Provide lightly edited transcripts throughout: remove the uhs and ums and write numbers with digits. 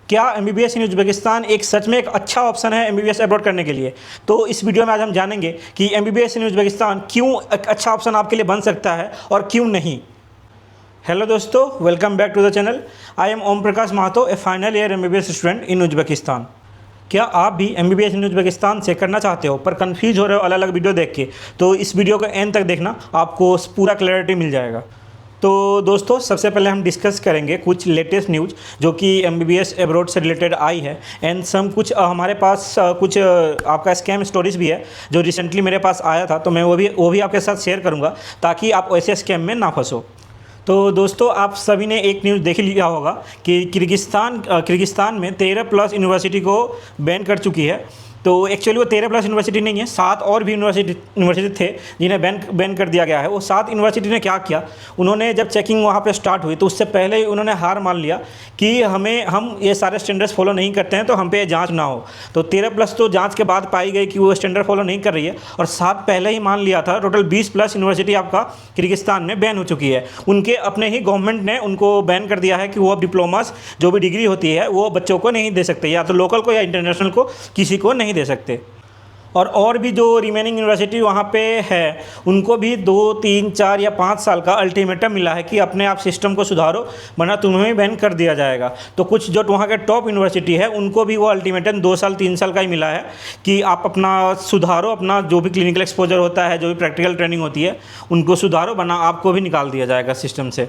क्या एमबीबीएस इन उज़्बेकिस्तान एक सच में एक अच्छा ऑप्शन है एमबीबीएस अब्रॉड करने के लिए। तो इस वीडियो में आज हम जानेंगे कि एमबीबीएस इन उज़्बेकिस्तान क्यों एक अच्छा ऑप्शन आपके लिए बन सकता है और क्यों नहीं। हेलो दोस्तों, welcome back to the channel. I am Om Prakash Mahto, a final year MBBS student in Uzbekistan. क्या आप भी एमबीबीएस इन उज़्बेकिस्तान से करना चाहते हो पर कंफ्यूज हो रहे हो अलग अलग वीडियो देख के, तो इस वीडियो को एंड तक देखना, आपको पूरा क्लैरिटी मिल जाएगा। तो दोस्तों, सबसे पहले हम डिस्कस करेंगे कुछ लेटेस्ट न्यूज़ जो कि एमबीबीएस अब्रॉड से रिलेटेड आई है एंड सम कुछ हमारे पास कुछ आपका स्कैम स्टोरीज़ भी है जो रिसेंटली मेरे पास आया था, तो मैं वो भी आपके साथ शेयर करूंगा ताकि आप ऐसे स्कैम में ना फंसो। तो दोस्तों, आप सभी ने एक न्यूज़ देख लिया होगा कि किर्गिस्तान में 13+ यूनिवर्सिटी को बैन कर चुकी है। तो एक्चुअली वो 13+ यूनिवर्सिटी नहीं है, 7 और भी यूनिवर्सिटी थे जिन्हें बैन कर दिया गया है। वो 7 यूनिवर्सिटी ने क्या किया, उन्होंने जब चेकिंग वहाँ पे स्टार्ट हुई तो उससे पहले ही उन्होंने हार मान लिया कि हम ये सारे स्टैंडर्ड्स फॉलो नहीं करते हैं तो हम पे जांच ना हो। तो 13+ तो जांच के बाद पाई गई कि वो स्टैंडर्ड फॉलो नहीं कर रही है, और 7 पहले ही मान लिया था। टोटल 20+ यूनिवर्सिटी आपका किर्गिस्तान में बैन हो चुकी है। उनके अपने ही गवर्नमेंट ने उनको बैन कर दिया है कि वो अब डिप्लोमास जो भी डिग्री होती है वो बच्चों को नहीं दे सकते, या तो लोकल को या इंटरनेशनल को, किसी को नहीं दे सकते। और भी जो रिमेनिंग यूनिवर्सिटी वहाँ पे है उनको भी 2, 3, 4 या 5 साल का अल्टीमेटम मिला है कि अपने आप सिस्टम को सुधारो वरना तुम्हें भी बैन कर दिया जाएगा। तो कुछ जो वहाँ के टॉप यूनिवर्सिटी है उनको भी वो अल्टीमेटम 2 साल 3 साल का ही मिला है कि आप अपना सुधारो, अपना जो भी क्लिनिकल एक्सपोजर होता है, जो भी प्रैक्टिकल ट्रेनिंग होती है उनको सुधारो वरना आपको भी निकाल दिया जाएगा सिस्टम से।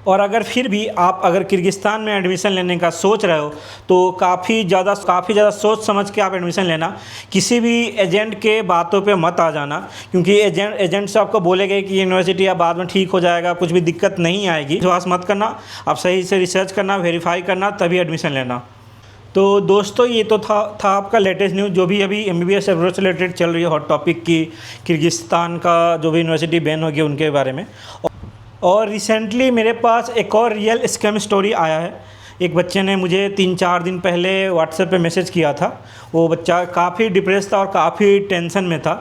और अगर फिर भी आप अगर किर्गिस्तान में एडमिशन लेने का सोच रहे हो तो काफ़ी ज़्यादा सोच समझ के आप एडमिशन लेना। किसी भी एजेंट के बातों पे मत आ जाना, क्योंकि एजेंट से आपको बोलेंगे कि यूनिवर्सिटी अब बाद में ठीक हो जाएगा, कुछ भी दिक्कत नहीं आएगी। विश्वास मत करना, आप सही से रिसर्च करना, वेरीफाई करना, तभी एडमिशन लेना। तो दोस्तों, ये तो था आपका लेटेस्ट न्यूज़ जो भी अभी एमबीबीएस अब्रॉड से रिलेटेड चल रही है, हॉट टॉपिक की किर्गिस्तान का जो भी यूनिवर्सिटी बैन होगी उनके बारे में। और रिसेंटली मेरे पास एक और रियल स्कैम स्टोरी आया है। एक बच्चे ने मुझे 3-4 दिन पहले व्हाट्सएप पे मैसेज किया था। वो बच्चा काफ़ी डिप्रेस था और काफ़ी टेंशन में था,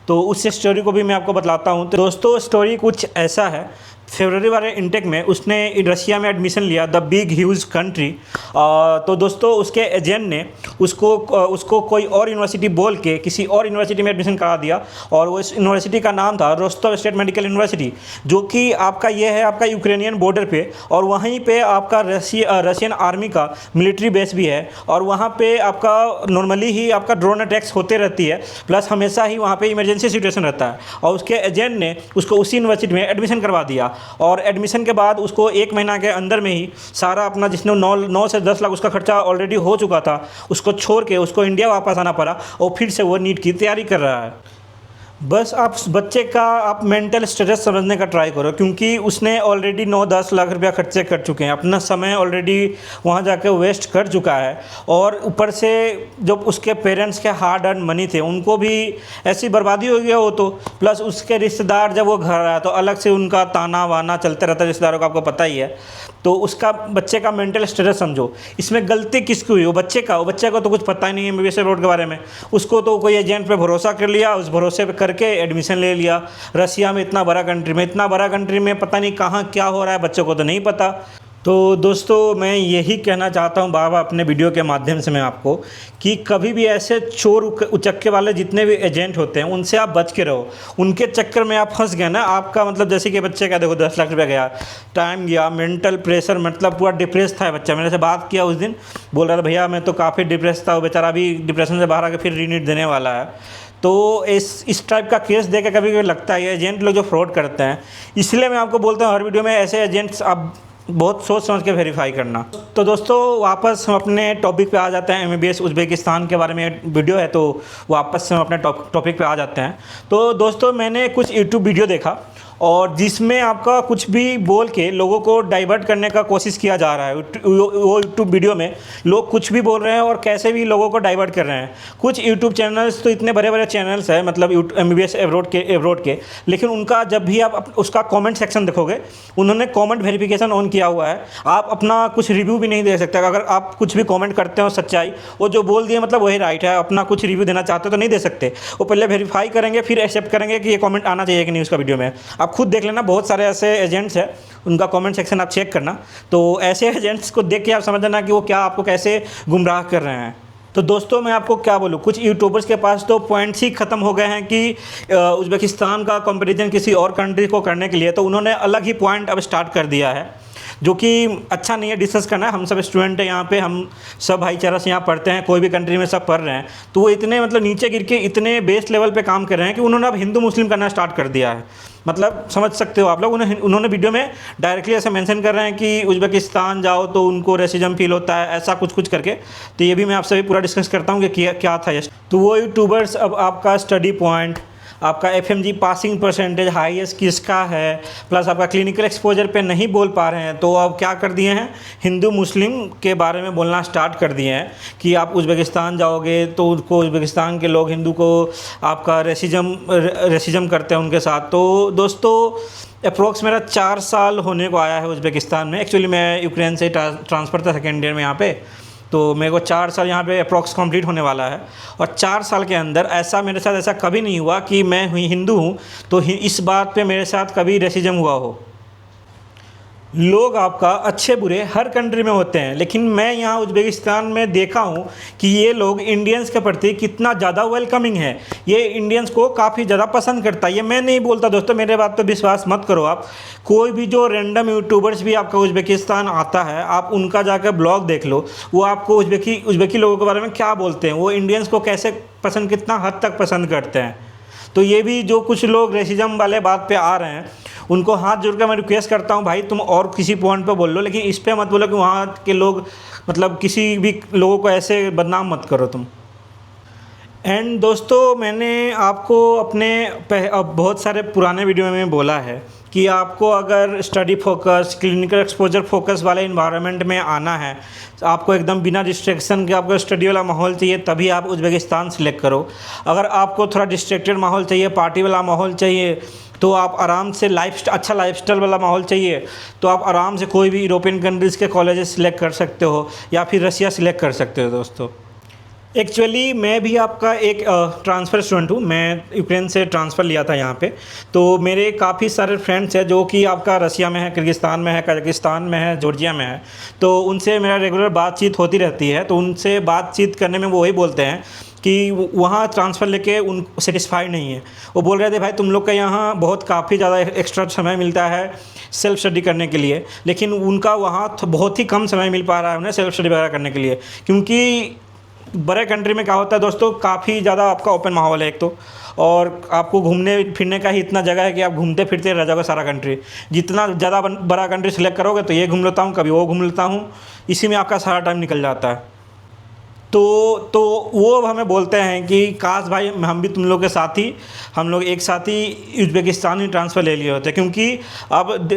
तो उस स्टोरी को भी मैं आपको बतलाता हूँ। तो दोस्तों, स्टोरी कुछ ऐसा है। फरवरी वाले इंटेक में उसने रशिया में एडमिशन लिया, द बिग ह्यूज कंट्री। तो दोस्तों, उसके एजेंट ने उसको कोई और यूनिवर्सिटी बोल के किसी और यूनिवर्सिटी में एडमिशन करा दिया, और वो इस यूनिवर्सिटी का नाम था रोस्तव स्टेट मेडिकल यूनिवर्सिटी, जो कि आपका ये है आपका यूक्रेनियन बॉर्डर पे, और वहीं पे आपका रशियन आर्मी का मिलिट्री बेस भी है। और वहाँ पे आपका नॉर्मली ही आपका ड्रोन अटैक्स होते रहती है, प्लस हमेशा ही वहाँ पे इमरजेंसी सिचुएशन रहता है। और उसके एजेंट ने उसको उसी यूनिवर्सिटी में एडमिशन करवा दिया, और एडमिशन के बाद उसको 1 महीना के अंदर में ही सारा अपना जिसने 9 से 10 लाख उसका खर्चा ऑलरेडी हो चुका था, उसको छोड़ के उसको इंडिया वापस आना पड़ा, और फिर से वो नीट की तैयारी कर रहा है। बस आप बच्चे का आप मेंटल स्टेटस समझने का ट्राई करो, क्योंकि उसने ऑलरेडी 9-10 लाख रुपया खर्चे कर चुके हैं, अपना समय ऑलरेडी वहाँ जाकर वेस्ट कर चुका है, और ऊपर से जो उसके पेरेंट्स के हार्ड अर्न मनी थे उनको भी ऐसी बर्बादी हो गया हो। तो प्लस उसके रिश्तेदार जब वो घर आया तो अलग से उनका ताना वाना चलते रहता है, रिश्तेदारों का आपको पता ही है। तो उसका बच्चे का मेंटल स्टेटस समझो। इसमें गलती किसकी हुई? वो बच्चे को तो कुछ पता ही नहीं है एमबीबीएस अब्रॉड के बारे में। उसको तो कोई एजेंट पे भरोसा कर लिया, उस भरोसे पे करके एडमिशन ले लिया। रशिया में इतना बड़ा कंट्री में पता नहीं कहाँ क्या हो रहा है, बच्चों को तो नहीं पता। तो दोस्तों, मैं यही कहना चाहता हूँ बाबा अपने वीडियो के माध्यम से मैं आपको, कि कभी भी ऐसे चोर उचक्के वाले जितने भी एजेंट होते हैं उनसे आप बच के रहो। उनके चक्कर में आप फंस गए ना, आपका मतलब जैसे कि बच्चे का देखो 10 लाख रुपया गया, टाइम गया, मेंटल प्रेशर, मतलब पूरा डिप्रेस था बच्चा। मेरे से बात किया उस दिन, बोल रहा था भैया मैं तो काफ़ी डिप्रेस था। वो बेचारा अभी डिप्रेशन से बाहर आके फिर रीनीट देने वाला है। तो इस टाइप का केस देकर कभी कभी लगता है एजेंट लोग जो फ्रॉड करते हैं, इसलिए मैं आपको बोलता हूँ हर वीडियो में ऐसे एजेंट्स आप बहुत सोच समझ के वेरीफाई करना। तो दोस्तों, वापस हम अपने टॉपिक पे आ जाते हैं। एमबीबीएस उज़्बेकिस्तान के बारे में वीडियो है, तो वापस हम अपने टॉपिक पे आ जाते हैं। तो दोस्तों, मैंने कुछ यूट्यूब वीडियो देखा और जिसमें आपका कुछ भी बोल के लोगों को डाइवर्ट करने का कोशिश किया जा रहा है। वो यूट्यूब वीडियो में लोग कुछ भी बोल रहे हैं और कैसे भी लोगों को डाइवर्ट कर रहे हैं। कुछ यूट्यूब चैनल्स तो इतने बड़े बड़े चैनल्स हैं, मतलब एमबीबीएस अब्रॉड के, लेकिन उनका जब भी आप उसका कमेंट सेक्शन देखोगे, उन्होंने कमेंट वेरिफिकेशन ऑन किया हुआ है। आप अपना कुछ रिव्यू भी नहीं दे सकते। अगर आप कुछ भी कमेंट करते हो सच्चाई, वो जो बोल दिए मतलब वही राइट है, अपना कुछ रिव्यू देना चाहते हो तो नहीं दे सकते। वो पहले वेरीफाई करेंगे, फिर एक्सेप्ट करेंगे कि ये कमेंट आना चाहिए कि नहीं उसका वीडियो में। आप खुद देख लेना, बहुत सारे ऐसे एजेंट्स हैं, उनका कमेंट सेक्शन आप चेक करना। तो ऐसे एजेंट्स को देख के आप समझ लेना कि वो क्या आपको कैसे गुमराह कर रहे हैं। तो दोस्तों मैं आपको क्या बोलूँ, कुछ यूट्यूबर्स के पास तो पॉइंट्स ही ख़त्म हो गए हैं कि उज़्बेकिस्तान का कंपैरिजन किसी और कंट्री को करने के लिए तो उन्होंने अलग ही पॉइंट अब स्टार्ट कर दिया है, जो कि अच्छा नहीं है डिस्कस करना है। हम सब स्टूडेंट हैं यहाँ पे, हम सब भाईचारा से यहाँ पढ़ते हैं, कोई भी कंट्री में सब पढ़ रहे हैं। तो वो इतने मतलब नीचे गिर के इतने बेस लेवल पे काम कर रहे हैं कि उन्होंने अब हिंदू मुस्लिम करना स्टार्ट कर दिया है। मतलब समझ सकते हो आप लोग, उन्होंने वीडियो में डायरेक्टली ऐसे मेंशन कर रहे हैं कि उज़्बेकिस्तान जाओ तो उनको रेसिज्म फील होता है, ऐसा कुछ कुछ करके। तो ये भी मैं आपसे भी पूरा डिस्कस करता हूँ कि क्या था ये। तो वो यूट्यूबर्स अब आपका स्टडी पॉइंट, आपका एफएमजी पासिंग परसेंटेज हाईएस्ट किसका है, प्लस आपका क्लिनिकल एक्सपोजर पे नहीं बोल पा रहे हैं, तो अब क्या कर दिए हैं, हिंदू मुस्लिम के बारे में बोलना स्टार्ट कर दिए हैं कि आप उज़्बेकिस्तान जाओगे तो उनको उज़्बेकिस्तान के लोग हिंदू को आपका रेसिज्म करते हैं उनके साथ। तो दोस्तों अप्रोक्स मेरा 4 साल होने को आया है उज़्बेकिस्तान में। एक्चुअली मैं यूक्रेन से ट्रांसफ़र था सेकेंड ईयर में यहाँ पे, तो मेरे को 4 साल यहाँ पे अप्रॉक्स कंप्लीट होने वाला है। और 4 साल के अंदर ऐसा मेरे साथ ऐसा कभी नहीं हुआ कि मैं हिंदू हूँ तो इस बात पे मेरे साथ कभी रेसिज्म हुआ हो। लोग आपका अच्छे बुरे हर कंट्री में होते हैं, लेकिन मैं यहाँ उज़्बेकिस्तान में देखा हूँ कि ये लोग इंडियंस के प्रति कितना ज़्यादा वेलकमिंग है, ये इंडियंस को काफ़ी ज़्यादा पसंद करता है। ये मैं नहीं बोलता दोस्तों, मेरे बात पे विश्वास मत करो आप। कोई भी जो रैंडम यूट्यूबर्स भी आपका उज़्बेकिस्तान आता है, आप उनका जाकर ब्लॉग देख लो, वो आपको उज़्बेकी लोगों के बारे में क्या बोलते हैं, वो इंडियंस को कैसे पसंद, कितना हद तक पसंद करते हैं। तो ये भी जो कुछ लोग रेसिज्म वाले बात पे आ रहे हैं, उनको हाथ जोड़ कर मैं रिक्वेस्ट करता हूँ, भाई तुम और किसी पॉइंट पे बोल लो, लेकिन इस पे मत बोलो कि वहाँ के लोग मतलब किसी भी लोगों को ऐसे बदनाम मत करो तुम। एंड दोस्तों मैंने आपको अपने बहुत सारे पुराने वीडियो में बोला है कि आपको अगर study focus, clinical exposure focus वाले इन्वायरमेंट में आना है, तो आपको एकदम बिना डिस्ट्रैक्शन के आपको स्टडी वाला माहौल चाहिए, तभी आप उज़्बेकिस्तान सिलेक्ट करो। अगर आपको थोड़ा डिस्ट्रैक्टेड माहौल चाहिए, पार्टी वाला माहौल चाहिए, तो आप आराम से अच्छा लाइफस्टाइल वाला माहौल चाहिए, तो आप आराम से कोई भी यूरोपियन कंट्रीज़ के कॉलेजेस सिलेक्ट कर सकते हो या फिर रसिया सिलेक्ट कर सकते हो दोस्तों। एक्चुअली मैं भी आपका एक ट्रांसफ़र स्टूडेंट हूँ, मैं यूक्रेन से ट्रांसफ़र लिया था यहाँ पे। तो मेरे काफ़ी सारे फ्रेंड्स हैं जो कि आपका रसिया में है, किर्गिस्तान में है, कजाकिस्तान में है, जॉर्जिया में है। तो उनसे मेरा रेगुलर बातचीत होती रहती है। तो उनसे बातचीत करने में वो वही बोलते हैं कि वहाँ ट्रांसफ़र लेके उन सेटिस्फाई नहीं है। वो बोल रहे थे भाई तुम लोग का यहाँ बहुत काफ़ी ज़्यादा एक्स्ट्रा समय मिलता है सेल्फ़ स्टडी करने के लिए, लेकिन उनका वहाँ बहुत ही कम समय मिल पा रहा है उन्हें सेल्फ़ स्टडी वगैरह करने के लिए। क्योंकि बड़े कंट्री में क्या होता है दोस्तों, काफ़ी ज़्यादा आपका ओपन माहौल है एक तो, और आपको घूमने फिरने का ही इतना जगह है कि आप घूमते फिरते रह जाओगे सारा कंट्री। जितना ज़्यादा बड़ा कंट्री सेलेक्ट करोगे तो ये घूम लेता हूँ, कभी वो घूम लेता हूँ, इसी में आपका सारा टाइम निकल जाता है। तो वो अब हमें बोलते हैं कि काश भाई हम भी तुम लोग के साथ ही, हम लोग एक साथ ही उज़्बेकिस्तान ही ट्रांसफ़र ले लिए होते, क्योंकि अब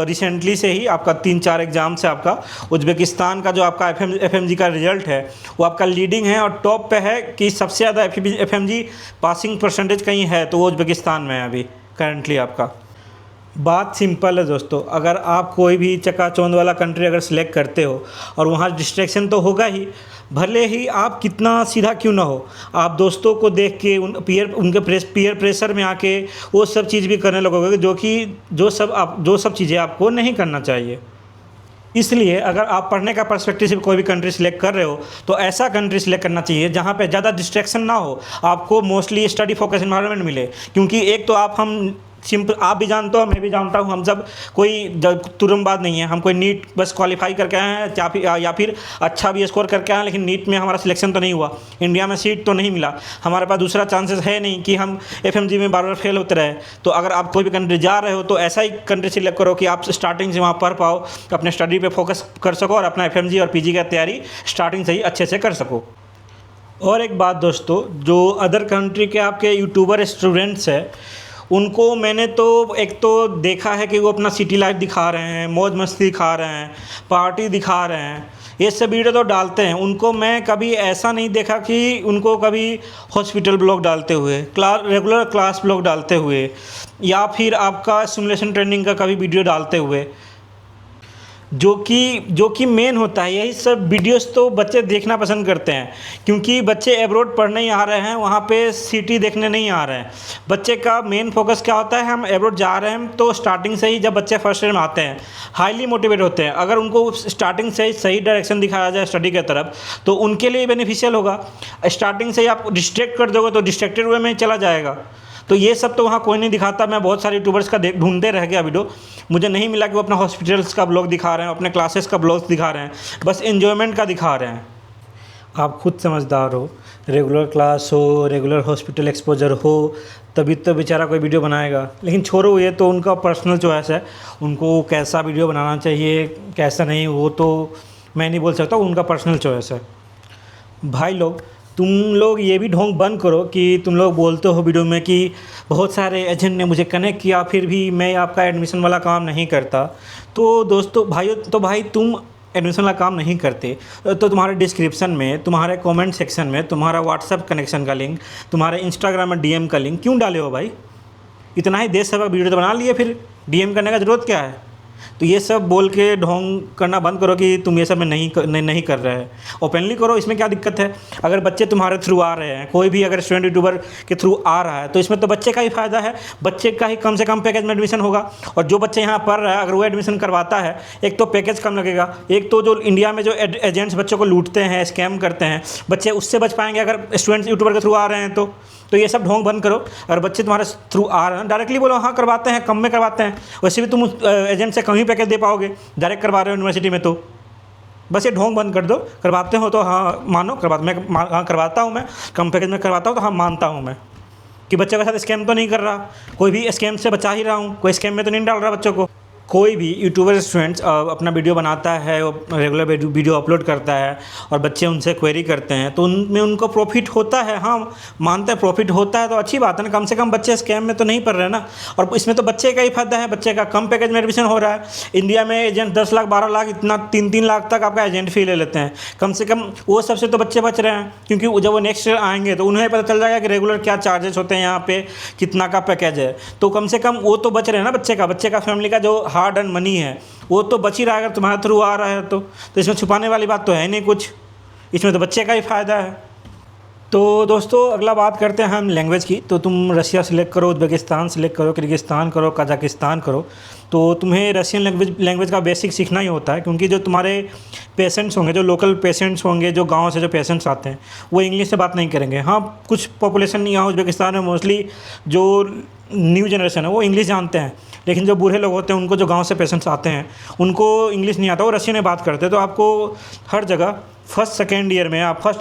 रिसेंटली से ही आपका 3-4 एग्ज़ाम से आपका उज़्बेकिस्तान का जो आपका एफएमजी का रिज़ल्ट है वो आपका लीडिंग है और टॉप पे है कि सबसे ज़्यादा एफएमजी पासिंग परसेंटेज कहीं है तो वो उज़्बेकिस्तान में है अभी करंटली आपका। बात सिंपल है दोस्तों, अगर आप कोई भी चकाचौंध वाला कंट्री अगर सिलेक्ट करते हो और वहाँ डिस्ट्रैक्शन तो होगा ही, भले ही आप कितना सीधा क्यों ना हो, आप दोस्तों को देख के उनके पीयर प्रेशर में आके वो सब चीज़ भी करने लगोगे जो सब चीज़ें आपको नहीं करना चाहिए। इसलिए अगर आप पढ़ने का पर्सपेक्टिव से कोई भी कंट्री सिलेक्ट कर रहे हो तो ऐसा कंट्री सिलेक्ट करना चाहिए जहाँ पे ज़्यादा डिस्ट्रैक्शन ना हो, आपको मोस्टली स्टडी फोकस एनवायरनमेंट मिले। क्योंकि एक तो आप भी जानते हो, मैं भी जानता हूँ, हम सब कोई तुरंतबाज नहीं है, हम कोई नीट बस क्वालिफाई करके आए हैं या फिर अच्छा भी स्कोर करके आए हैं, लेकिन नीट में हमारा सिलेक्शन तो नहीं हुआ, इंडिया में सीट तो नहीं मिला, हमारे पास दूसरा चांसेस है नहीं कि हम एफएमजी में बार फेल होते रहे। तो अगर आप कोई भी कंट्री जा रहे हो तो ऐसा ही कंट्री सिलेक्ट करो कि आप स्टार्टिंग से वहाँ पढ़ पाओ, अपने स्टडी पर फोकस कर सको और अपना एफएमजी और पीजी की तैयारी स्टार्टिंग से ही अच्छे से कर सको। और एक बात दोस्तों, जो अदर कंट्री के आपके यूट्यूबर स्टूडेंट्स हैं उनको मैंने तो एक तो देखा है कि वो अपना सिटी लाइफ दिखा रहे हैं, मौज मस्ती दिखा रहे हैं, पार्टी दिखा रहे हैं, ये सब वीडियो तो डालते हैं। उनको मैं कभी ऐसा नहीं देखा कि उनको कभी हॉस्पिटल ब्लॉग डालते हुए, रेगुलर क्लास ब्लॉग डालते हुए या फिर आपका सिमुलेशन ट्रेनिंग का कभी वीडियो डालते हुए। जो कि मेन होता है। यही सब वीडियोस तो बच्चे देखना पसंद करते हैं, क्योंकि बच्चे एब्रोड पढ़ने ही आ रहे हैं, वहाँ पे सिटी देखने नहीं आ रहे हैं। बच्चे का मेन फोकस क्या होता है, हम एब्रोड जा रहे हैं तो स्टार्टिंग से ही जब बच्चे फर्स्ट ईयर में आते हैं हाईली मोटिवेट होते हैं। अगर उनको स्टार्टिंग से ही सही डायरेक्शन दिखाया जाए स्टडी की तरफ तो उनके लिए बेनिफिशियल होगा। स्टार्टिंग से ही आप डिस्ट्रैक्ट कर दोगे तो डिस्ट्रैक्टेड वे में चला जाएगा। तो ये सब तो वहाँ कोई नहीं दिखाता। मैं बहुत सारे यूट्यूबर्स का ढूंढते रह गया वीडियो, मुझे नहीं मिला कि वो अपना हॉस्पिटल्स का ब्लॉग दिखा रहे हैं, अपने क्लासेस का ब्लॉग दिखा रहे हैं, बस एन्जॉयमेंट का दिखा रहे हैं। आप खुद समझदार हो, रेगुलर क्लास हो, रेगुलर हॉस्पिटल एक्सपोजर हो, तभी तो बेचारा कोई वीडियो बनाएगा। लेकिन छोड़ो, ये तो उनका पर्सनल चॉइस है, उनको कैसा वीडियो बनाना चाहिए कैसा नहीं वो तो मैं नहीं बोल सकता, उनका पर्सनल चॉइस है। भाई लोग, तुम लोग ये भी ढोंग बंद करो कि तुम लोग बोलते हो वीडियो में कि बहुत सारे एजेंट ने मुझे कनेक्ट किया फिर भी मैं आपका एडमिशन वाला काम नहीं करता। तो दोस्तों भाइयों, तो भाई तुम एडमिशन वाला काम नहीं करते तो तुम्हारे डिस्क्रिप्शन में, तुम्हारे कमेंट सेक्शन में तुम्हारा व्हाट्सएप कनेक्शन का लिंक, तुम्हारे इंस्टाग्राम में डीएम का लिंक क्यों डाले हो भाई? इतना ही देश सेवा वीडियो तो बना लिए, फिर डीएम करने का ज़रूरत क्या है? तो ये सब बोल के ढोंग करना बंद करो कि तुम ये सब में नहीं कर रहे हैं। ओपनली करो, इसमें क्या दिक्कत है? अगर बच्चे तुम्हारे थ्रू आ रहे हैं, कोई भी अगर स्टूडेंट यूट्यूबर के थ्रू आ रहा है तो इसमें तो बच्चे का ही फ़ायदा है, बच्चे का ही कम से कम पैकेज में एडमिशन होगा। और जो बच्चे यहाँ पढ़ रहा है अगर वो एडमिशन करवाता है, एक तो पैकेज कम लगेगा, एक तो जो इंडिया में जो एजेंट्स बच्चों को लूटते हैं, स्कैम करते हैं, बच्चे उससे बच पाएंगे अगर स्टूडेंट्स यूट्यूबर के थ्रू आ रहे हैं तो ये सब ढोंग बंद करो। अगर बच्चे तुम्हारे थ्रू आ रहे हैं डायरेक्टली बोलो हाँ करवाते हैं, कम में करवाते हैं। वैसे भी तुम एजेंट से कम ही पैकेज दे पाओगे, डायरेक्ट करवा रहे हो यूनिवर्सिटी में। तो बस ये ढोंग बंद कर दो। करवाते हो तो हाँ मानो, हाँ करवाता हूँ मैं, कम पैकेज में करवाता हूँ तो हाँ मानता हूँ मैं कि बच्चों के साथ स्कैम तो नहीं कर रहा, कोई भी स्कैम से बचा ही रहा हूँ, कोई स्कैम में तो नहीं डाल रहा बच्चों को। कोई भी यूट्यूबर स्टूडेंट्स अपना वीडियो बनाता है, रेगुलर वीडियो अपलोड करता है और बच्चे उनसे क्वेरी करते हैं तो उनमें उनको प्रॉफिट होता है। हाँ मानते हैं प्रॉफिट होता है तो अच्छी बात है ना, कम से कम बच्चे स्कैम में तो नहीं पड़ रहे ना। और इसमें तो बच्चे का ही फायदा है, बच्चे का कम पैकेज में एडमिशन हो रहा है। इंडिया में एजेंट 10 लाख 12 लाख इतना 3-3 लाख तक आपका एजेंट फी ले लेते हैं। कम से कम वो सबसे तो बच्चे बच रहे हैं, क्योंकि जब वो नेक्स्ट ईयर आएंगे तो उन्हें पता चल जाएगा कि रेगुलर क्या चार्जेस होते हैं, यहाँ पे कितना का पैकेज है। तो कम से कम वो तो बच रहे हैं ना, बच्चे का फैमिली का जो हार्ड अर्न मनी है वो तो बच ही रहा है अगर तुम्हारे थ्रू आ रहा है तो इसमें छुपाने वाली बात तो है नहीं कुछ, इसमें तो बच्चे का ही फ़ायदा है। तो दोस्तों अगला बात करते हैं हम लैंग्वेज की। तो तुम रशिया सिलेक्ट करो, उज़्बेकिस्तान सिलेक्ट करो, किर्गिस्तान करो, कजाकिस्तान करो, तो तुम्हें रशियन लैंग्वेज का बेसिक सीखना ही होता है। क्योंकि जो तुम्हारे पेशेंट्स होंगे, जो लोकल पेशेंट्स होंगे, जो गांव से जो पेशेंट्स आते हैं वो इंग्लिश से बात नहीं करेंगे। हाँ कुछ पॉपुलेशन यहाँ उज़्बेकिस्तान में मोस्टली जो न्यू जनरेशन है वो इंग्लिश जानते हैं, लेकिन जो बूढ़े लोग होते हैं उनको, जो गांव से पेशेंट्स आते हैं उनको इंग्लिश नहीं आता, वो रशियन में बात करते हैं। तो आपको हर जगह फर्स्ट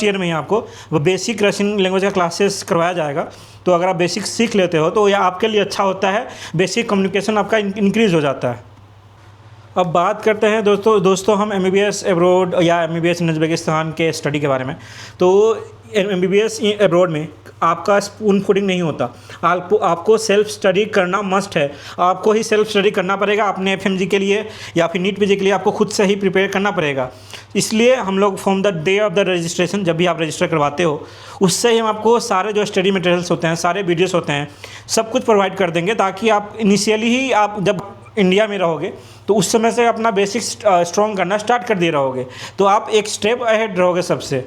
ईयर में ही आपको वो बेसिक रशियन लैंग्वेज का क्लासेस करवाया जाएगा। तो अगर आप बेसिक सीख लेते हो तो यह आपके लिए अच्छा होता है, बेसिक कम्युनिकेशन आपका इंक्रीज़ हो जाता है। अब बात करते हैं दोस्तों हम MBBS एब्रॉड या MBBS इन उज़्बेकिस्तान के स्टडी के बारे में। तो MBBS एब्रॉड में आपका स्पून फूडिंग नहीं होता, आपको सेल्फ स्टडी करना मस्ट है। आपको ही सेल्फ स्टडी करना पड़ेगा अपने FMG के लिए या फिर नीट PG के लिए, आपको खुद से ही प्रिपेयर करना पड़ेगा। इसलिए हम लोग from the day of the registration, जब भी आप रजिस्टर करवाते हो उससे ही हम आपको सारे जो स्टडी मटेरियल्स होते हैं, सारे वीडियोस होते हैं, सब कुछ प्रोवाइड कर देंगे, ताकि आप इनिशियली ही आप जब इंडिया में रहोगे तो उस समय से अपना बेसिक स्ट्रॉन्ग करना स्टार्ट कर दिए रहोगे, तो आप एक स्टेप अहेड रहोगे सबसे।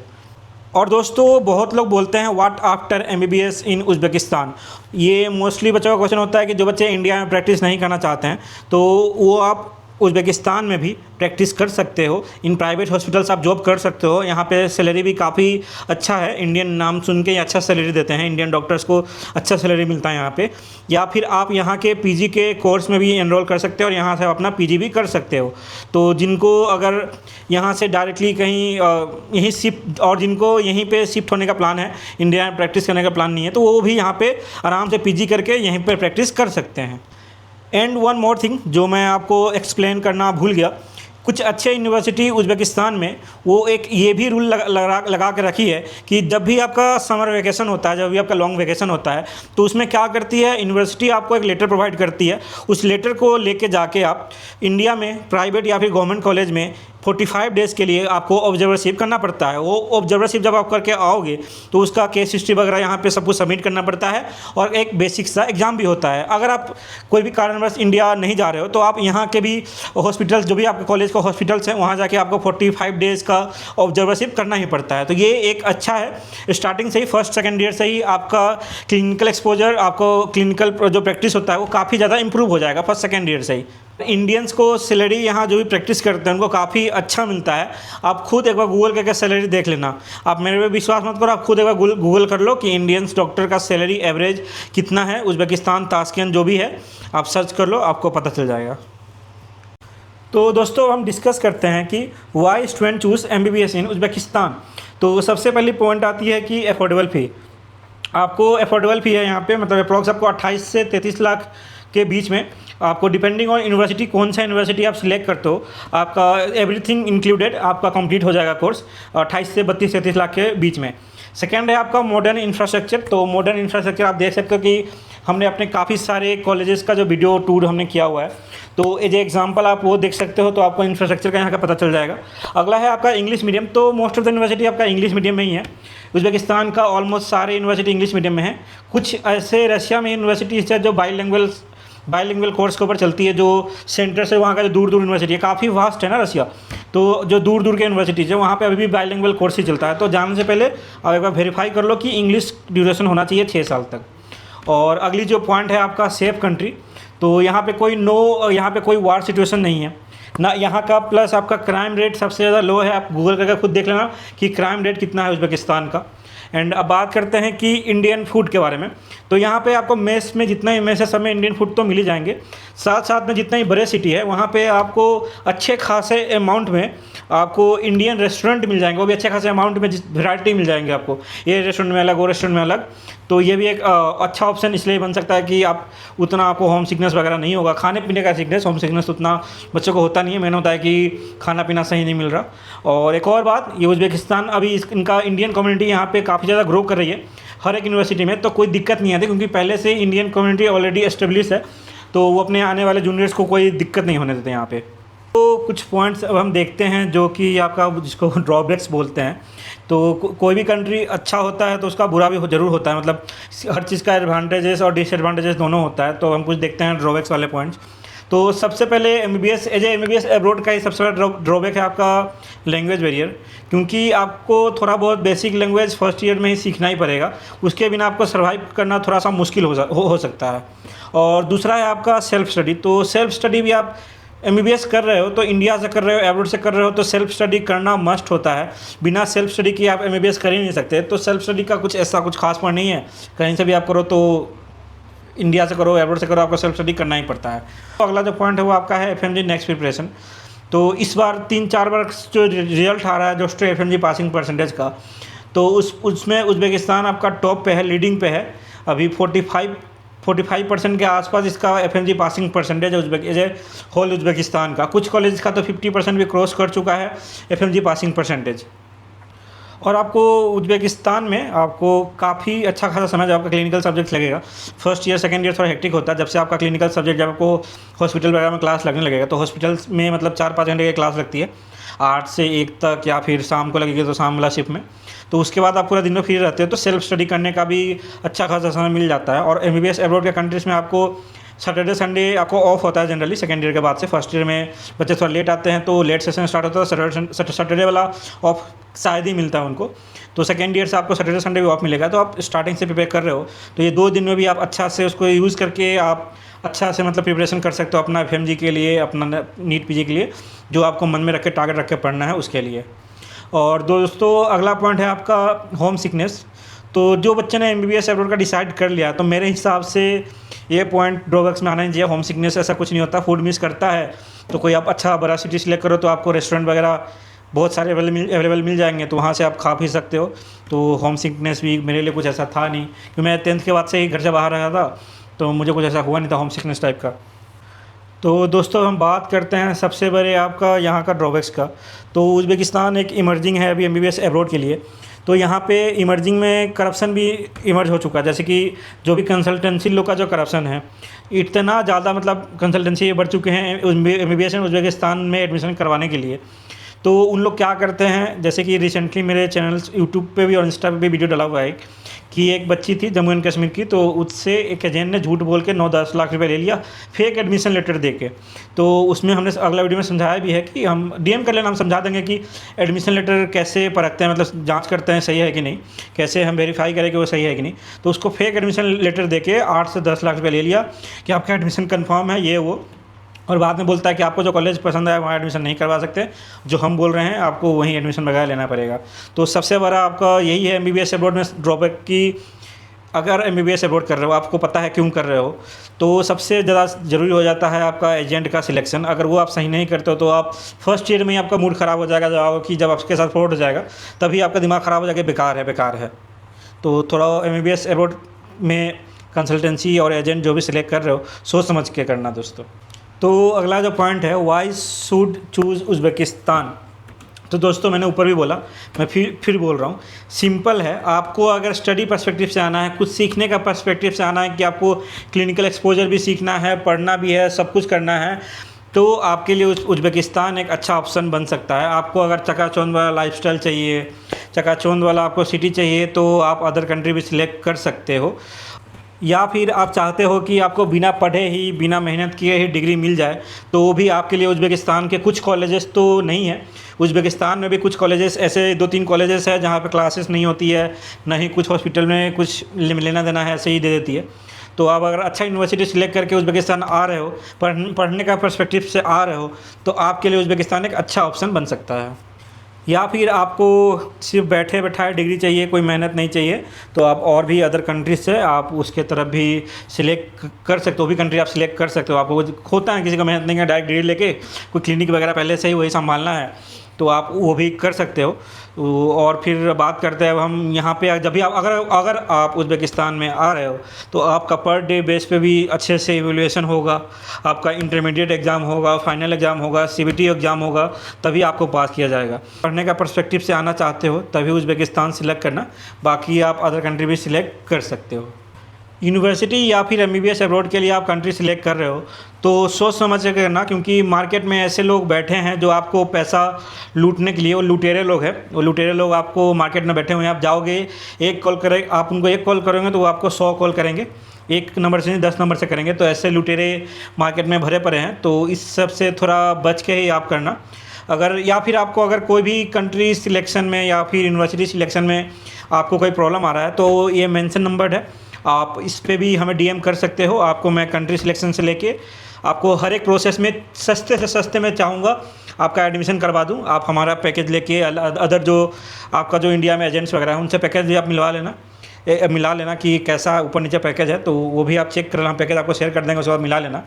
और दोस्तों बहुत लोग बोलते हैं what after MBBS in Uzbekistan. ये मोस्टली बच्चों का क्वेश्चन होता है कि जो बच्चे इंडिया में प्रैक्टिस नहीं करना चाहते हैं तो वो आप उज़्बेकिस्तान में भी प्रैक्टिस कर सकते हो। इन प्राइवेट हॉस्पिटल्स आप जॉब कर सकते हो, यहाँ पे सैलरी भी काफ़ी अच्छा है। इंडियन नाम सुन के अच्छा सैलरी देते हैं, इंडियन डॉक्टर्स को अच्छा सैलरी मिलता है यहाँ पे। या फिर आप यहाँ के PG के कोर्स में भी एनरोल कर सकते हो और यहाँ से आप अपना PG भी कर सकते हो। तो जिनको अगर यहाँ से डायरेक्टली कहीं यहीं शिफ्ट, और जिनको यहीं पे शिफ्ट होने का प्लान है, इंडिया में प्रैक्टिस करने का प्लान नहीं है, तो वो भी यहाँ पे आराम से PG करके यहीं पर प्रैक्टिस कर सकते हैं। एंड वन मोर थिंग जो मैं आपको एक्सप्लेन करना भूल गया, कुछ अच्छे यूनिवर्सिटी उज़्बेकिस्तान में वो एक ये भी रूल लगा के रखी है कि जब भी आपका समर वेकेशन होता है, जब भी आपका लॉन्ग वेकेशन होता है, तो उसमें क्या करती है यूनिवर्सिटी, आपको एक लेटर प्रोवाइड करती है। उस लेटर को लेके जाके आप इंडिया में प्राइवेट या फिर गवर्नमेंट कॉलेज में 45 डेज़ के लिए आपको ऑब्जर्वरशिप करना पड़ता है। वो ऑब्जर्वरशिप जब आप करके आओगे तो उसका केस हिस्ट्री वगैरह यहाँ पे सब कुछ सबमिट करना पड़ता है और एक बेसिक सा एग्ज़ाम भी होता है। अगर आप कोई भी कारणवश इंडिया नहीं जा रहे हो तो आप यहाँ के भी हॉस्पिटल्स, जो भी आपके कॉलेज का हॉस्पिटल्स हैं, वहाँ जाके आपको 45 डेज़ का ऑब्जर्वरशिप करना ही पड़ता है। तो ये एक अच्छा है, स्टार्टिंग से ही फर्स्ट सेकेंड ईयर से ही आपका क्लिनिकल एक्सपोजर, आपको क्लिनिकल जो प्रैक्टिस होता है वो काफ़ी ज़्यादा इंप्रूव हो जाएगा फर्स्ट सेकेंड ईयर से ही। इंडियंस को सैलरी यहाँ जो भी प्रैक्टिस करते हैं उनको काफ़ी अच्छा मिलता है। आप खुद एक बार गूगल करके सैलरी देख लेना, आप मेरे पे विश्वास मत करो, आप खुद एक बार गूगल कर लो कि इंडियंस डॉक्टर का सैलरी एवरेज कितना है। उज़्बेकिस्तान, ताशकेंत जो भी है आप सर्च कर लो, आपको पता चल जाएगा। तो दोस्तों हम डिस्कस करते हैं कि वाई स्टूडेंट चूज़ MBBS इन उज़्बेकिस्तान। तो सबसे पहली पॉइंट आती है कि अफोर्डेबल फ़ी। आपको अफोर्डेबल फ़ी है यहाँ पे, मतलब अप्रॉक्स आपको 28 से 33 लाख के बीच में, आपको डिपेंडिंग ऑन यूनिवर्सिटी, कौन सा यूनिवर्सिटी आप सिलेक्ट करते हो, आपका एवरीथिंग इंक्लूडेड आपका कंप्लीट हो जाएगा कोर्स 28 से 32-33 लाख के बीच में। सेकेंड है आपका मॉडर्न इंफ्रास्ट्रक्चर। तो मॉडर्न इंफ्रास्ट्रक्चर आप देख सकते हो कि हमने अपने काफ़ी सारे कॉलेजेस का जो वीडियो टूर हमने किया हुआ है, तो एज एग्जांपल आप वो देख सकते हो, तो आपको इंफ्रास्ट्रक्चर का यहाँ का पता चल जाएगा। अगला है आपका इंग्लिश मीडियम। तो मोस्ट ऑफ द यूनिवर्सिटी आपका इंग्लिश मीडियम में ही है। उज़्बेकिस्तान का ऑलमोस्ट सारे यूनिवर्सिटी इंग्लिश मीडियम में है। कुछ ऐसे रशिया में यूनिवर्सिटीज़ है जो बाईलिंगुअल कोर्स के ऊपर चलती है, जो सेंटर से वहाँ का जो दूर दूर यूनिवर्सिटी है, काफ़ी वास्ट है ना रशिया, तो जो दूर दूर के यूनिवर्सिटीज़ है वहाँ पे अभी भी बाईलिंगुअल कोर्स ही चलता है। तो जाने से पहले आप एक बार वेरीफाई कर लो कि इंग्लिश ड्यूरेशन होना चाहिए 6 साल तक। और अगली जो पॉइंट है आपका सेफ कंट्री। तो यहाँ पे कोई वार सिचुएशन नहीं है ना यहाँ का, प्लस आपका क्राइम रेट सबसे ज़्यादा लो है। आप गूगल करके खुद देख लेना कि क्राइम रेट कितना है उज़्बेकिस्तान का। एंड अब बात करते हैं कि इंडियन फूड के बारे में। तो यहाँ पे आपको मेस में जितना ही मेस है सब में इंडियन फूड तो मिल ही जाएंगे। साथ साथ में जितना ही बड़े सिटी है वहाँ पे आपको अच्छे खासे अमाउंट में आपको इंडियन रेस्टोरेंट मिल जाएंगे, वो भी अच्छे खासे अमाउंट में, वैरायटी मिल जाएंगे आपको, ये रेस्टोरेंट में अलग, वो रेस्टोरेंट में अलग। तो ये भी एक अच्छा ऑप्शन इसलिए बन सकता है कि आप उतना आपको होम सिकनेस वगैरह नहीं होगा। खाने पीने का सिकनेस, होम सिकनेस तो उतना बच्चों को होता नहीं है, मैंने होता है कि खाना पीना सही नहीं मिल रहा। और एक और बात, ये उज़्बेकिस्तान अभी इनका इंडियन कम्युनिटी यहाँ पे काफ़ी ज़्यादा ग्रो कर रही है हर एक यूनिवर्सिटी में, तो कोई दिक्कत नहीं आती क्योंकि पहले से इंडियन कम्युनिटी ऑलरेडी एस्टेब्लिश है, तो वो अपने आने वाले जूनियर्स को कोई दिक्कत नहीं होने देते यहाँ पे। तो कुछ पॉइंट्स अब हम देखते हैं जो कि आपका जिसको ड्रॉबैक्स बोलते हैं। तो कोई भी कंट्री अच्छा होता है तो उसका बुरा भी ज़रूर होता है, मतलब हर चीज़ का एडवांटेजेस और डिसएडवांटेजेस दोनों होता है। तो हम कुछ देखते हैं ड्रॉबैक्स वाले पॉइंट्स। तो सबसे पहले MBBS एब्रॉड का ही सबसे बड़ा ड्रॉबैक है आपका लैंग्वेज बैरियर, क्योंकि आपको थोड़ा बहुत बेसिक लैंग्वेज फर्स्ट ईयर में ही सीखना ही पड़ेगा, उसके बिना आपको सर्वाइव करना थोड़ा सा मुश्किल हो सकता है। और दूसरा है आपका सेल्फ स्टडी। तो सेल्फ स्टडी भी आप MBBS कर रहे हो तो इंडिया से कर रहे हो, एब्रॉड से कर रहे हो, तो सेल्फ स्टडी करना मस्ट होता है। बिना सेल्फ स्टडी किए आप MBBS कर ही नहीं सकते। तो सेल्फ स्टडी का कुछ ऐसा कुछ खास पॉइंट नहीं है, कहीं से भी आप करो, तो इंडिया से करो, एब्रॉड से करो, आपको सेल्फ स्टडी करना ही पड़ता है। तो अगला जो पॉइंट है वो आपका है FMG नेक्स्ट प्रिपरेशन। तो इस बार 3-4 बार जो रिजल्ट आ रहा है जो FMG पासिंग परसेंटेज का, तो उसमें उज़्बेकिस्तान आपका टॉप पे है, लीडिंग पे है। अभी 45% के आसपास इसका FMG पासिंग परसेंटेज है होल उज़्बेकिस्तान का। कुछ कॉलेज का तो 50% भी क्रॉस कर चुका है FMG पासिंग परसेंटेज। और आपको उज़्बेकिस्तान में आपको काफ़ी अच्छा खासा समय जब आपका क्लिनिकल सब्जेक्ट लगेगा। फर्स्ट ईयर सेकंड ईयर थोड़ा हेक्टिक होता है, जब से आपका क्लिनिकल सब्जेक्ट जब आपको हॉस्पिटल वगैरह में क्लास लगने लगेगा। तो हॉस्पिटल्स में मतलब 4-5 घंटे की क्लास लगती है, 8 से 1 तक, या फिर शाम को लगेगी तो शाम वाला शिफ्ट में। तो उसके बाद आप पूरा दिन में फ्री रहते हो, तो सेल्फ स्टडी करने का भी अच्छा खासा समय मिल जाता है। और MBBS एब्रॉड के कंट्रीज़ में आपको सैटरडे संडे आपको ऑफ होता है जनरली सेकंड ईयर के बाद से। फर्स्ट ईयर में बच्चे थोड़ा लेट आते हैं तो लेट सेशन स्टार्ट होता है, सैटरडे वाला ऑफ शायद ही मिलता है उनको। तो सेकंड ईयर से आपको सैटरडे संडे भी ऑफ मिलेगा। तो आप स्टार्टिंग से प्रिपेयर कर रहे हो तो ये 2 दिन में भी आप अच्छा से उसको यूज़ करके आप अच्छा से मतलब प्रिपरेशन कर सकते हो अपना FMG के लिए, अपना नीट PG के लिए, जो आपको मन में रख के टारगेट रख के पढ़ना है उसके लिए। और दोस्तों अगला पॉइंट है आपका होम सिकनेस। तो जो बच्चे ने MBBS एब्रॉड का डिसाइड कर लिया, तो मेरे हिसाब से ये पॉइंट ड्रॉबैक्स में आना नहीं चाहिए। होम सिकनेस ऐसा कुछ नहीं होता, फूड मिस करता है तो कोई आप अच्छा बड़ा सिटी सिलेक्ट करो तो आपको रेस्टोरेंट वगैरह बहुत सारे अवेलेबल मिल जाएंगे, तो वहाँ से आप खा पी सकते हो। तो होम सिकनेस भी मेरे लिए कुछ ऐसा था नहीं, क्योंकि मैं 10th के बाद से ही घर से बाहर रहा था, तो मुझे कुछ ऐसा हुआ नहीं था होम सिकनेस टाइप का। तो दोस्तों हम बात करते हैं सबसे बड़े आपका यहाँ का ड्रॉबैक्स का। तो उज़्बेकिस्तान एक इमर्जिंग है अभी MBBS एब्रॉड के लिए। तो यहाँ पे इमर्जिंग में करप्शन भी इमर्ज हो चुका है, जैसे कि जो भी कंसल्टेंसी लोग का जो करप्शन है इतना ज़्यादा, मतलब कंसल्टेंसी बढ़ चुके हैं MBBS में उज़्बेकिस्तान में एडमिशन करवाने के लिए। तो उन लोग क्या करते हैं, जैसे कि रिसेंटली मेरे चैनल्स यूट्यूब पे भी और इंस्टा पे भी वीडियो डाला हुआ है कि एक बच्ची थी जम्मू एंड कश्मीर की, तो उससे एक एजेंट ने झूठ बोल के 9-10 लाख रुपए ले लिया फेक एडमिशन लेटर दे के। तो उसमें हमने अगला वीडियो में समझाया भी है कि हम डीएम कर लेना, हम समझा देंगे कि एडमिशन लेटर कैसे परखते हैं, मतलब जांच करते हैं सही है कि नहीं, कैसे हम वेरीफाई करें कि वो सही है कि नहीं। तो उसको फेक एडमिशन लेटर दे के 8 से 10 लाख रुपये ले लिया कि आपका एडमिशन कन्फर्म है, ये वो। और बाद में बोलता है कि आपको जो कॉलेज पसंद है वहाँ एडमिशन नहीं करवा सकते, जो हम बोल रहे हैं आपको वहीं एडमिशन वगैरह लेना पड़ेगा। तो सबसे बड़ा आपका यही है एमबीबीएस अब्रॉड में ड्रॉबैक की, अगर एमबीबीएस अब्रॉड कर रहे हो, आपको पता है क्यों कर रहे हो, तो सबसे ज़्यादा ज़रूरी हो जाता है आपका एजेंट का सिलेक्शन। अगर वो आप सही नहीं करते हो तो आप फर्स्ट ईयर में ही आपका मूड ख़राब हो जाएगा, कि जब आपके साथ फ्रॉड हो जाएगा तभी आपका दिमाग ख़राब हो जाएगा, बेकार है बेकार है। तो थोड़ा एमबीबीएस अब्रॉड में कंसल्टेंसी और एजेंट जो भी सिलेक्ट कर रहे हो सोच समझ के करना दोस्तों। तो अगला जो पॉइंट है, वाई शुड चूज़ उज़्बेकिस्तान। तो दोस्तों मैंने ऊपर भी बोला, मैं फिर बोल रहा हूँ, सिंपल है। आपको अगर स्टडी पर्सपेक्टिव से आना है, कुछ सीखने का पर्सपेक्टिव से आना है कि आपको क्लिनिकल एक्सपोजर भी सीखना है, पढ़ना भी है, सब कुछ करना है, तो आपके लिए उज़्बेकिस्तान एक अच्छा ऑप्शन बन सकता है। आपको अगर चकाचौंध वाला लाइफस्टाइल चाहिए, चकाचौंध वाला आपको सिटी चाहिए, तो आप अदर कंट्री भी सिलेक्ट कर सकते हो। या फिर आप चाहते हो कि आपको बिना पढ़े ही, बिना मेहनत किए ही डिग्री मिल जाए, तो वो भी आपके लिए उज़्बेकिस्तान के कुछ कॉलेजेस तो नहीं है। उज़्बेकिस्तान में भी कुछ कॉलेजेस ऐसे 2-3 कॉलेजेस हैं जहाँ पे क्लासेस नहीं होती है, ना ही कुछ हॉस्पिटल में कुछ लेना देना है, ऐसे ही दे देती है। तो आप अगर अच्छा यूनिवर्सिटी सिलेक्ट करके उज़्बेकिस्तान आ रहे हो, पढ़ने का पर्सपेक्टिव से आ रहे हो, तो आपके लिए उज़्बेकिस्तान एक अच्छा ऑप्शन बन सकता है। या फिर आपको सिर्फ बैठे बैठाए डिग्री चाहिए, कोई मेहनत नहीं चाहिए, तो आप और भी अदर कंट्रीज से आप उसके तरफ भी सिलेक्ट कर सकते हो, वो भी कंट्री आप सिलेक्ट कर सकते हो। आपको होता है किसी का मेहनत नहीं है, डायरेक्ट डिग्री लेके कोई क्लिनिक वगैरह पहले से ही वही संभालना है, तो आप वो भी कर सकते हो। और फिर बात करते हैं अब हम यहाँ पे, जब भी आप अगर आप उज़्बेकिस्तान में आ रहे हो, तो आपका पर डे बेस पे भी अच्छे से इवैल्यूएशन होगा, आपका इंटरमीडिएट एग्ज़ाम होगा, फाइनल एग्ज़ाम होगा, सीबीटी एग्ज़ाम होगा, तभी आपको पास किया जाएगा। पढ़ने का पर्सपेक्टिव से आना चाहते हो तभी उज़्बेकिस्तान सिलेक्ट करना, बाकी आप अदर कंट्री भी सिलेक्ट कर सकते हो। यूनिवर्सिटी या फिर एमबीबीएस अब्रॉड के लिए आप कंट्री सिलेक्ट कर रहे हो तो सोच समझ के करना, क्योंकि मार्केट में ऐसे लोग बैठे हैं जो आपको पैसा लूटने के लिए, वो लुटेरे लोग हैं, वो लुटेरे लोग आपको मार्केट में बैठे हुए हैं। आप जाओगे, एक कॉल करें, आप उनको एक कॉल करोगे तो वो आपको 100 कॉल करेंगे, एक नंबर से नहीं 10 नंबर से करेंगे। तो ऐसे लुटेरे मार्केट में भरे पड़े हैं, तो इस सब से थोड़ा बच के ही आप करना। अगर या फिर आपको अगर कोई भी कंट्री सिलेक्शन में या फिर यूनिवर्सिटी सिलेक्शन में आपको कोई प्रॉब्लम आ रहा है, तो ये मेंशन नंबर है, आप इस पे भी हमें डीएम कर सकते हो। आपको मैं कंट्री सिलेक्शन से लेके आपको हर एक प्रोसेस में सस्ते से सस्ते में चाहूँगा आपका एडमिशन करवा दूँ। आप हमारा पैकेज लेके अदर जो आपका जो इंडिया में एजेंट्स वगैरह हैं उनसे पैकेज भी आप मिला लेना कि कैसा ऊपर नीचे पैकेज है, तो वो भी आप चेक कर लेना, पैकेज आपको शेयर कर देंगे, उसके बाद मिला लेना।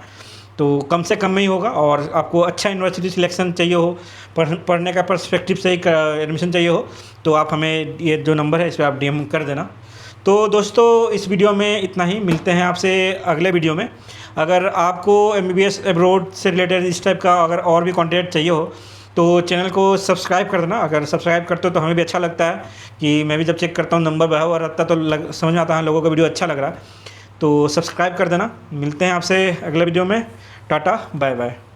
तो कम से कम में ही होगा। और आपको अच्छा यूनिवर्सिटी सिलेक्शन चाहिए हो, पढ़ने का पर्सपेक्टिव से ही एडमिशन चाहिए हो, तो आप हमें ये जो नंबर है इस पर आप डीएम कर देना। तो दोस्तों इस वीडियो में इतना ही, मिलते हैं आपसे अगले वीडियो में। अगर आपको एमबीबीएस अब्रॉड से रिलेटेड इस टाइप का अगर और भी कंटेंट चाहिए हो तो चैनल को सब्सक्राइब कर देना। अगर सब्सक्राइब करते हो तो हमें भी अच्छा लगता है कि मैं भी जब चेक करता हूँ नंबर बढ़ा हुआ रहता तो समझ में आता है लोगों को वीडियो अच्छा लग रहा है। तो सब्सक्राइब कर देना। मिलते हैं आपसे अगले वीडियो में। Tata bye bye.